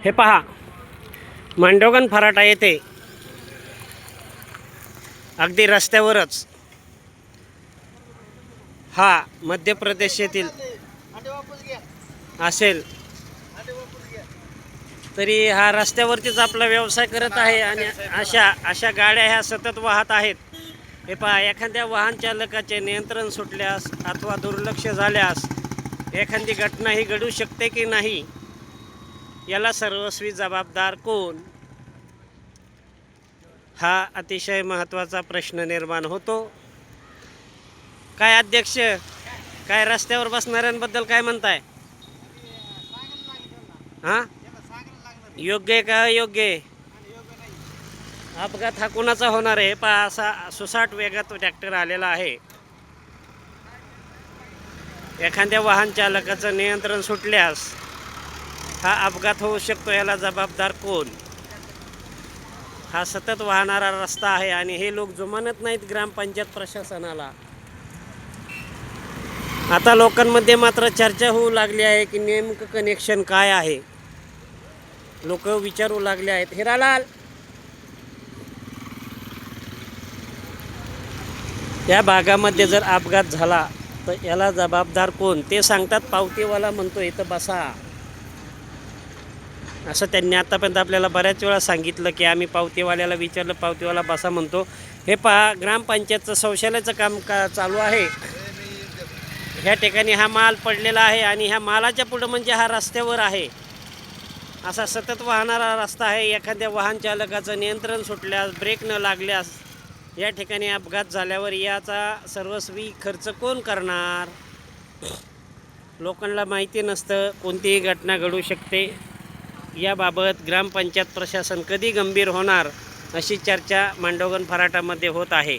हे पहा, मांडोगण फराटा येथे अगदी रस्त्यावरच हा मध्य प्रदेशातील असेल तरी हा रस्त्यावरतीच आपला व्यवसाय करत आहे आणि अशा गाड्या ह्या सतत वाहत आहेत. हे पहा, एखाद्या वाहन चालकाचे नियंत्रण सुटल्यास अथवा दुर्लक्ष झाल्यास एखादी घटनाही घडू शकते की नाही, याला सर्वस्वी जबाबदार कोण? हा अतिशय महत्त्वाचा प्रश्न निर्माण होतो. काय अध्यक्ष, काय रस्त्यावर बसणाऱ्यांबद्दल काय म्हणताय? हां, योग्य आहे का योग्य आहे? अपघात हा कुणाचा होणार आहे? पहा, असा सुसाट वेगात ट्रॅक्टर आलेला आहे. एखाद्या वाहन चालकाचं नियंत्रण सुटल्यास हा अपघात होऊ शकतो. याला जबाबदार कोण? हा सतत वाहणारा रस्ता आहे आणि हे लोक जुमानत नाहीत ग्रामपंचायत प्रशासनाला. आता लोकांमध्ये मात्र चर्चा होऊ लागली आहे की नेमकं कनेक्शन काय आहे. लोक विचारू लागले आहेत. हिरालाल, या भागामध्ये जर अपघात झाला तर याला जबाबदार कोण? ते सांगतात पावतीवाला म्हणतो इथं बसा. असं त्यांनी आतापर्यंत आपल्याला बऱ्याच वेळा सांगितलं की आम्ही पावतीवाल्याला विचारलं, पावतीवाला बसा म्हणतो. हे पहा, ग्रामपंचायतचं शौचालयाचं काम चालू आहे. ह्या ठिकाणी हा माल पडलेला आहे आणि ह्या मालाच्या पुढं म्हणजे हा रस्त्यावर आहे. असा सतत वाहणारा रस्ता आहे. एखाद्या वाहन चालकाचं नियंत्रण सुटल्यास, ब्रेक न लागल्यास या ठिकाणी अपघात झाल्यावर याचा सर्वस्वी खर्च कोण करणार? लोकांना माहिती नसतं कोणतीही घटना घडू शकते. याबाबत ग्रामपंचायत प्रशासन कधी गंभीर होणार, अशी चर्चा मांडोगण फराटामध्ये होत आहे.